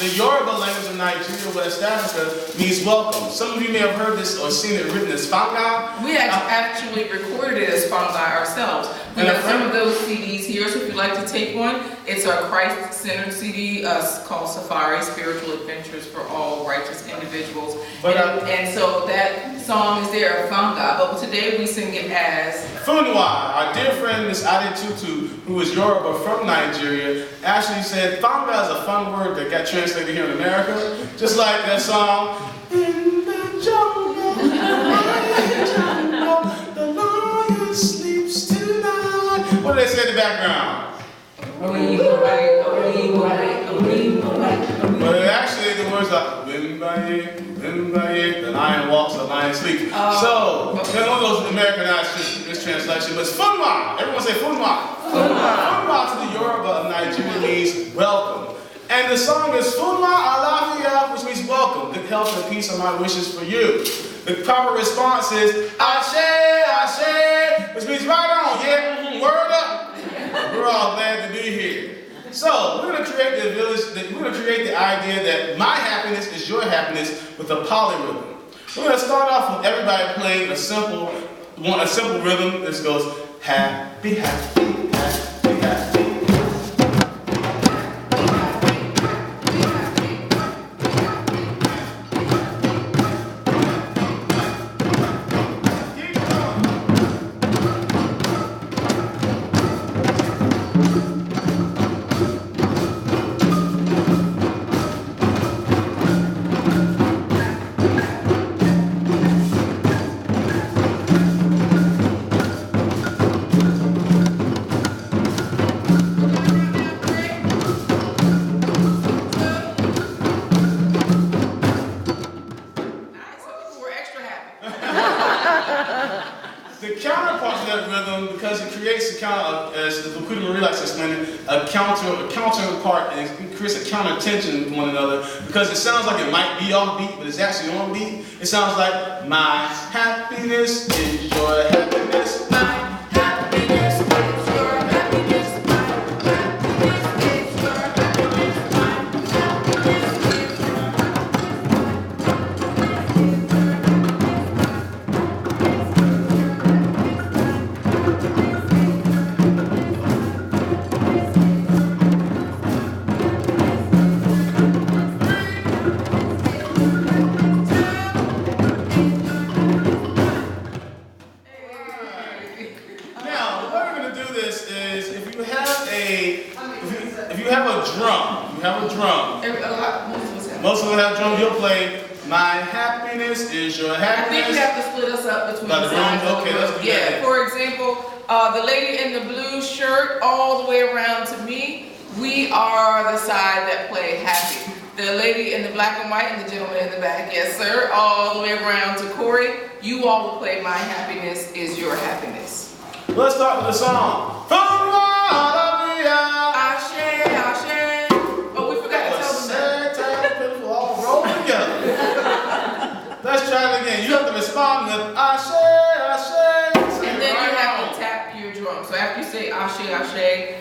the Yoruba language of Nigeria, West Africa, means welcome. Some of you may have heard this or seen it written as fanga. We actually recorded it as fanga ourselves. We have some of those CDs here, so if you'd like to take one, it's our Christ-centered CD called Safari, Spiritual Adventures for All Righteous Individuals. And so that song is there, fanga, but today we sing it as Funwa. Our dear friend Miss Ade Tutu, who is Yoruba from Nigeria, actually said fanga is a fun word that got translated here in America, just like that song, In the jungle, the lion sleeps tonight. What do they say in the background? But actually the words are the lion walks, the lion sleeps. So, one of those Americanized mistranslation, but it's funwa. Everyone say funwa. Funwa to the Yoruba of Nigeria means welcome. And the song is Funwa Alafia, which means welcome. Good health and peace are my wishes for you. The proper response is Ashe, Ashe, which means right on, yeah, word up. We're all glad to be here. So we're going to create the idea that my happiness is your happiness with a polyrhythm. We're going to start off with everybody playing a simple rhythm. This goes happy, happy, happy, happy. The counterpart to that rhythm, because it creates a counter, as LaQuita Marie likes to explain it, a counterpart, and it creates a counter tension with one another, because it sounds like it might be off beat, but it's actually on beat. It sounds like my happiness is your happiness. My happiness is your happiness. My happiness is your happiness. My happiness is your Most of us have drum. You'll play my happiness is your happiness. I think we have to split us up between the sides. Okay, let's do that. Yeah, for example, the lady in the blue shirt all the way around to me, we are the side that play happy. The lady in the black and white and the gentleman in the back, yes sir, all the way around to Corey, you all will play my happiness is your happiness. Let's start with the song. Let's try it again. You have to respond with Ashe, Ashe. And then you have to tap your drum. So after you say Ashe, Ashe,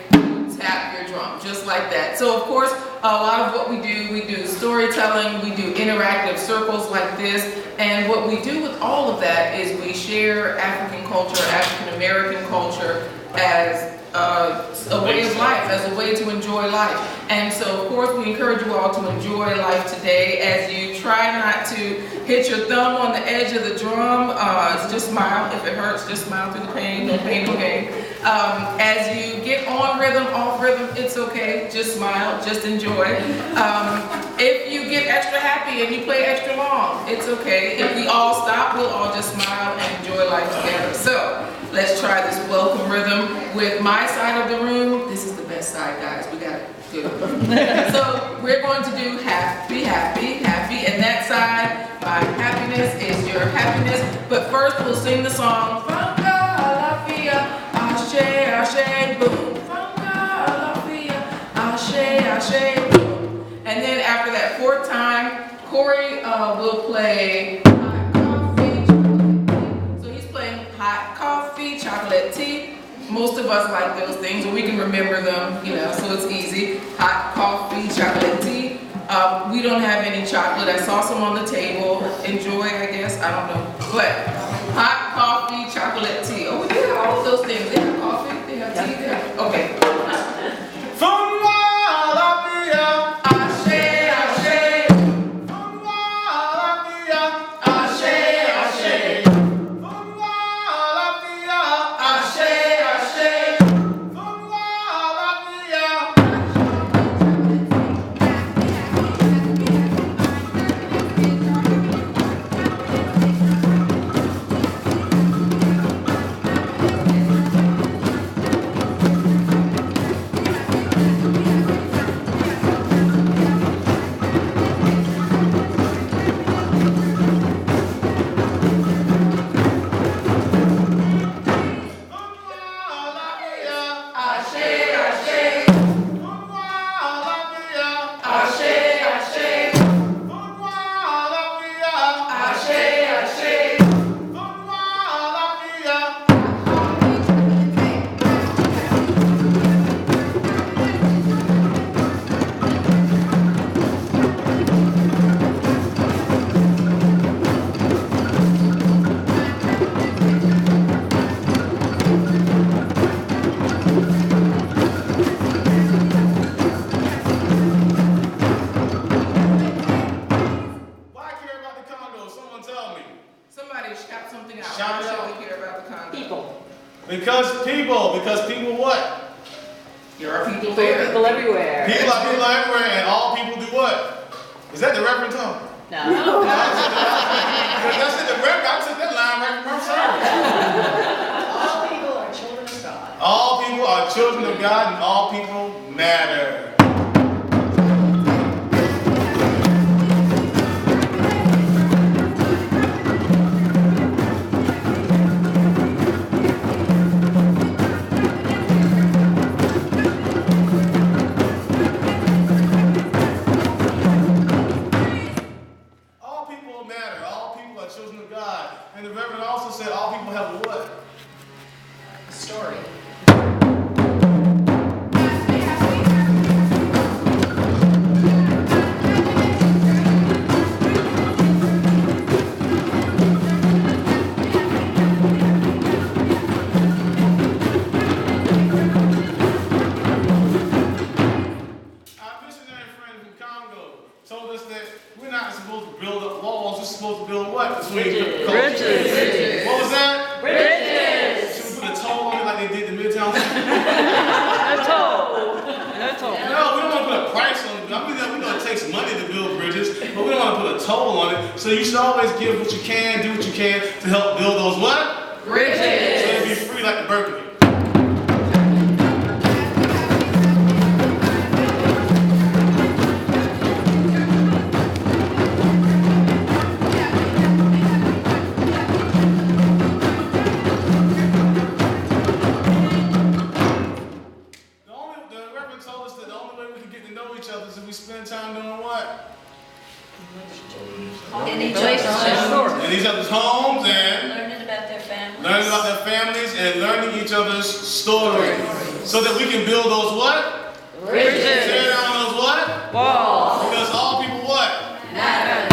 tap your drum, just like that. So of course, a lot of what we do storytelling, we do interactive circles like this. And what we do with all of that is we share African culture, African American culture as a way of life, as a way to enjoy life. And so of course we encourage you all to enjoy life today as you try not to hit your thumb on the edge of the drum. Just smile. If it hurts, just smile through the pain. No pain, no gain. As you get on rhythm, off rhythm, it's okay. Just smile, just enjoy. If you get extra happy and you play extra long, it's okay. If we all stop, we'll all just smile and enjoy life together. So let's try this welcome rhythm with my side of the room. This is the best side, guys. We got it. Good. So we're going to do happy, happy, happy, and that side, my happiness is your happiness. But first we'll sing the song. Fanga Alafia, Ashe, Ashe, boom. Fanga Alafia, Ashe, Ashe, boom. And then after that fourth time, Corey will play hot coffee, chocolate tea. So he's playing hot coffee, chocolate tea. Most of us like those things, and we can remember them, you know, so it's easy. Hot coffee, chocolate tea. don't have any chocolate. I saw some on the table. Enjoy, I guess. I don't know. But hot coffee, chocolate tea. Oh, they have all of those things. They have coffee, they have tea, they have, okay. Because people what? There are people there. People everywhere. People are everywhere, and all people do what? Is that the Reverend Tom? No. That's it, the Reverend. I took that line right from her sermon. All people are children of God. All people are children of God, and all people matter. And the Reverend also said all people have what? A story. Our missionary friend from Congo told us that we're not supposed to build up walls, we're supposed to build what? Bridges. Bridges. What was that? Bridges. Should we put a toll on it like they did the Midtown? No toll. No toll. No, we don't want to put a price on it. I mean, we know it takes money to build bridges, but we don't want to put a toll on it. So you should always give what you can, do what you can to help build those what? Bridges. So it'll be free like the Berkeley. In each other's homes and learning about their families and learning each other's stories so that we can build those what? Bridges. Tear down those what? Walls. Because all people what? Matter.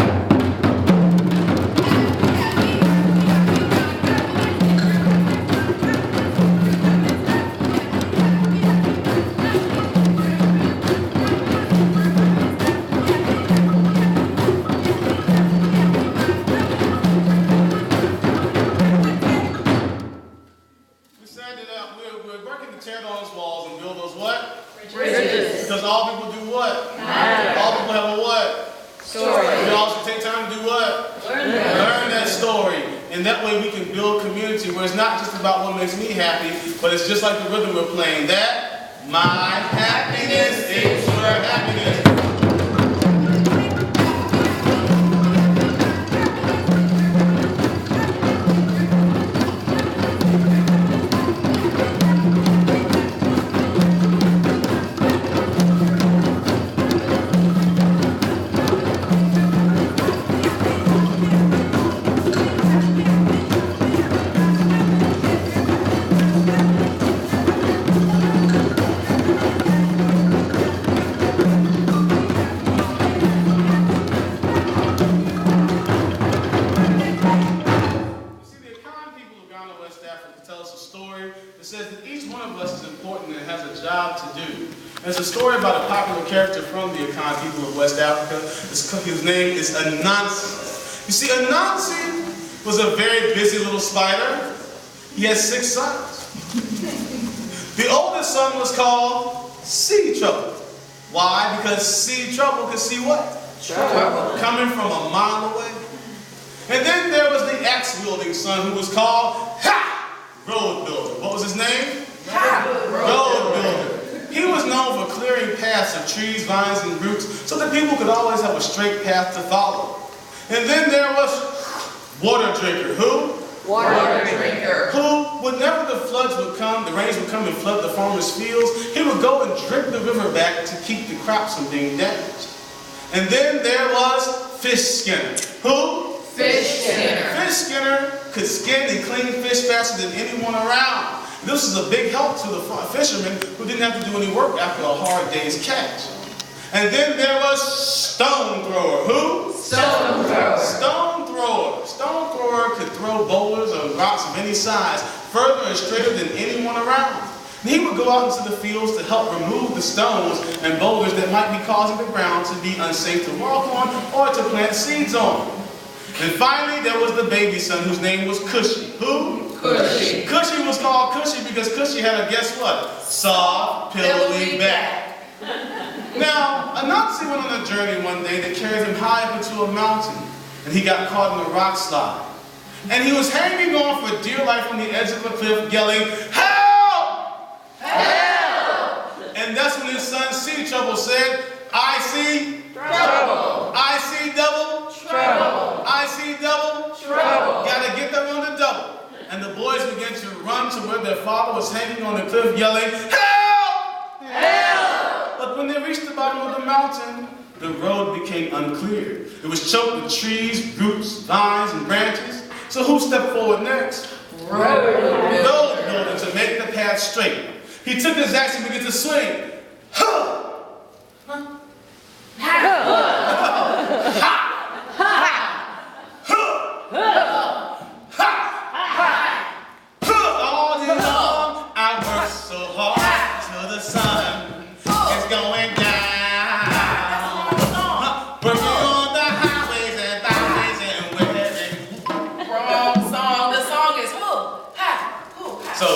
Because all people do what? Matter. All people have a what? Story. We also take time to do what? Learn that story. And that way we can build community where it's not just about what makes me happy, but it's just like the rhythm we're playing. That my happiness is your happiness. There's a story about a popular character from the Akan people of West Africa. His name is Anansi. You see, Anansi was a very busy little spider. He had 6 sons. The oldest son was called Sea Trouble. Why? Because Sea Trouble could see what? Trouble. Coming from a mile away. And then there was the axe-wielding son who was called Road Builder. What was his name? Road Builder. He was known for clearing paths of trees, vines, and roots so that people could always have a straight path to follow. And then there was Water Drinker. Who? Water Drinker. Who, whenever the floods would come, the rains would come and flood the farmers' fields, he would go and drink the river back to keep the crops from being damaged. And then there was Fish Skinner. Who? Fish Skinner. Fish Skinner could skin and clean fish faster than anyone around. This was a big help to the fishermen who didn't have to do any work after a hard day's catch. And then there was Stone Thrower. Who? Stone Thrower. Stone Thrower. Stone Thrower could throw boulders or rocks of any size further and straighter than anyone around. And he would go out into the fields to help remove the stones and boulders that might be causing the ground to be unsafe to walk on or to plant seeds on. And finally, there was the baby son whose name was Cushy. Who? Cushy. Cushy was called Cushy because Cushy had a, guess what? Soft, pillowy back. Now, Anansi went on a journey one day that carried him high up into a mountain, and he got caught in a rock slide. And he was hanging on for dear life on the edge of a cliff, yelling, "Help! Help!" And that's when his son Sea Trouble said, "I see trouble. I see double trouble. I see double trouble. Gotta get them on the double." And the boys began to run to where their father was hanging on the cliff, yelling, "Help! Help!" But when they reached the bottom of the mountain, the road became unclear. It was choked with trees, roots, vines, and branches. So who stepped forward next? Road Builder to make the path straight. He took his axe and began to swing. Ha! All day long, I worked so hard till the sun is going down. Working on the highways and byways and weddings. Wrong song. The song is hoo, ha, hoo, ha. So,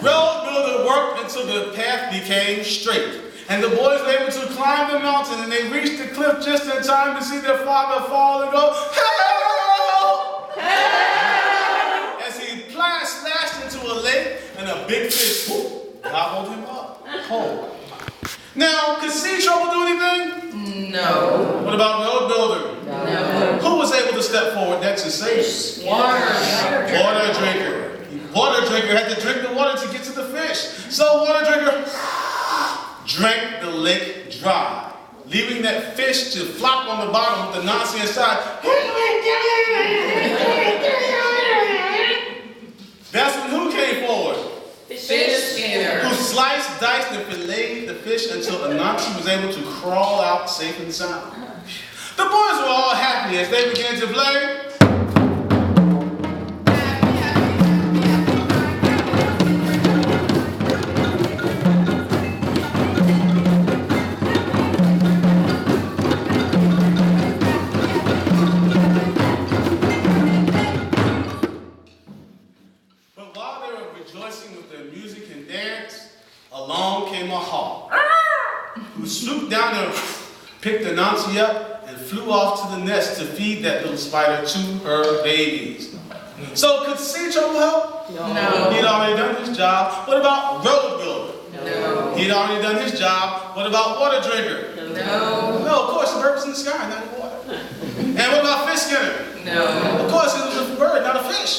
Road Builder worked until the path became straight. And the boys were able to climb the mountain, and they reached the cliff just in time to see their father fall and go, "Help! Help!" As he slashed into a lake, and a big fish gobbled him up whole. Now, could Sea Trouble do anything? No. What about Road Builder? No. Who was able to step forward next and save him? Water Drinker. Water Drinker had to drink the water to get to the fish. So Water Drinker drank the lake dry, leaving that fish to flop on the bottom with the Anansi inside. That's when who came forward? Fish Skinner. Who sliced, diced, and filleted the fish until Anansi was able to crawl out safe and sound. The boys were all happy as they began to play. Along came a hawk who swooped down and picked Anansi up and flew off to the nest to feed that little spider to her babies. So could Sea Trouble help? No. He'd already done his job. What about Road Builder? No. He'd already done his job. What about Water Drinker? No. No, of course, the bird was in the sky, not in water. And what about Fish Skinner? No. Of course, it was a bird, not a fish.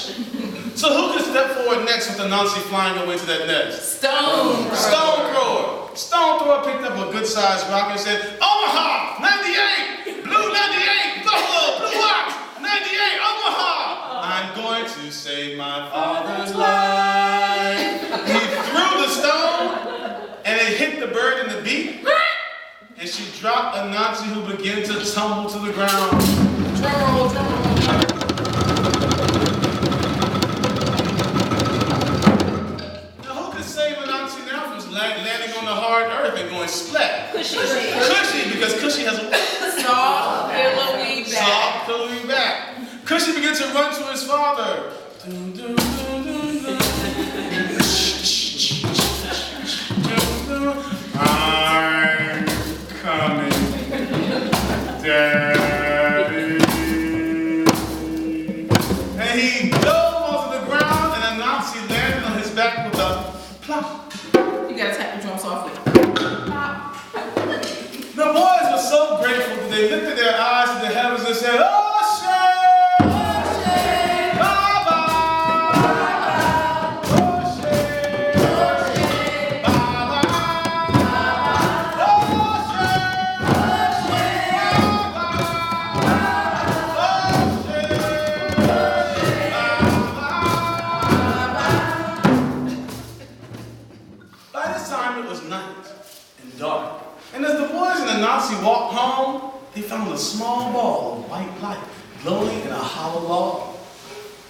So who could step forward next with Anansi flying away to that nest? Stone Thrower. Stone Thrower. Stone Thrower picked up a good-sized rock and said, "Omaha, 98! Blue 98! Buffalo, Blue Rock, 98, Omaha! I'm going to save my father's life." He threw the stone, and it hit the bird in the beak, and she dropped Anansi, who began to tumble to the ground. Drum roll, drum roll. Now who could save landing on the hard earth and going splat. Cushy. Cushy, because Cushy has a Soft, pillowy back. soft, pillowy back. Cushy begins to run to his father. Dun, dun, dun, dun, dun. I'm coming, Daddy. And he dove onto the ground, and Anansi landed on his back with a plop. You gotta tap your drum softly. The boys were so grateful that they lifted their eyes to the heavens and said, "Oh, Baba, oh, Baba, By this time it was night and dark. And as the boys and Anansi walked home, they found a small ball of white light glowing in a hollow log.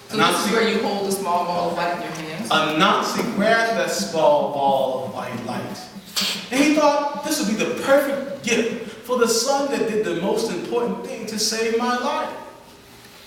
So this is where you hold the small ball of light in your hands. Anansi grabbed that small ball of white light. And he thought this would be the perfect gift for the son that did the most important thing to save my life.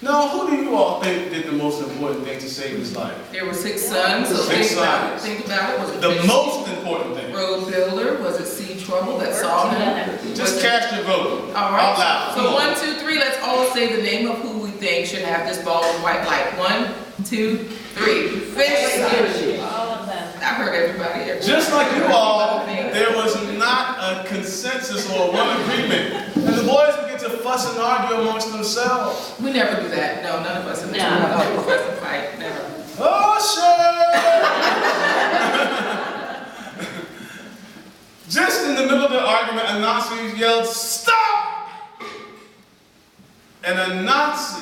Now, who do you all think did the most important thing to save his life? There were 6 sons, so Six think about it. sons. Think about it. Was it The fish, most important thing. road builder? Was it sea trouble that saw him? Just cast your vote. All right. Out loud. So Come on. 1, 2, 3. Let's all say the name of who we think should have this ball of white light. 1, 2, 3. Fish. All of them. I heard everybody. Just like you all, Everybody. there was not a consensus or one agreement. And the boys began to fuss and argue amongst themselves. We never do that. No, none of us in this No. room never fuss and fight. Never. Oh, shit! Just in the middle of the argument, Anansi yelled, "Stop!" And Anansi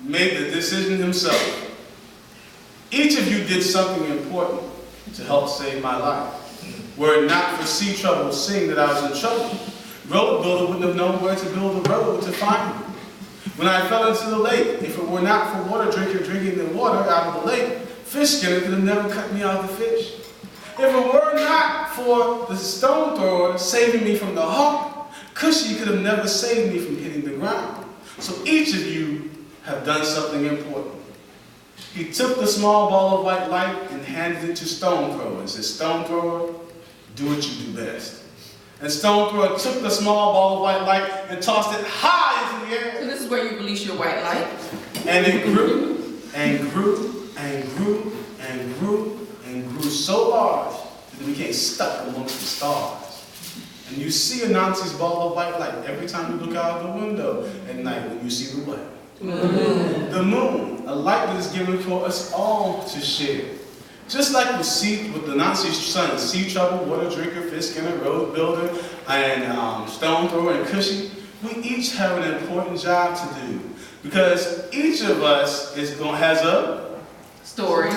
made the decision himself. Each of you did something important to help save my life. Were it not for sea trouble, seeing that I was in trouble, road builder wouldn't have known where to build a road to find me. When I fell into the lake, if it were not for water drinker drinking the water out of the lake, fish skinner could have never cut me out of the fish. If it were not for the stone thrower saving me from the hawk, Cushy could have never saved me from hitting the ground. So each of you have done something important. He took the small ball of white light and handed it to Stone Thrower and said, "Stone Thrower, do what you do best." And Stone Thrower took the small ball of white light and tossed it high into the air. So this is where you release your white light. And it grew and grew and grew and grew and grew so large that it became stuck amongst the stars. And you see Anansi's ball of white light every time you look out the window at night when you see the what? The moon, a light that is given for us all to share. Just like with Anansi's sons, sea trouble, water drinker, fish skinner, road builder, and stone thrower, and Cushy, we each have an important job to do. Because each of us has a Story.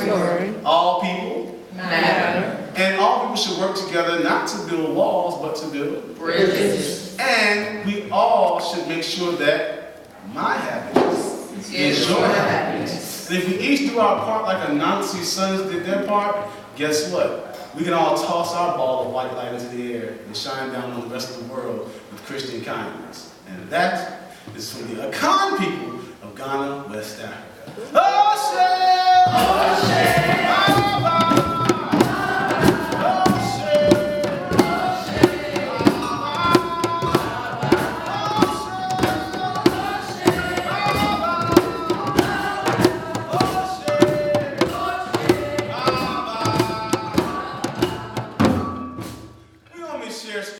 all people, Matter. and all people should work together not to build walls, but to build. Bridges. And we all should make sure that my happiness is your happiness. And if we each do our part like Anansi's sons did their part, guess what? We can all toss our ball of white light into the air and shine down on the rest of the world with Christian kindness. And that is from the Akan people of Ghana, West Africa.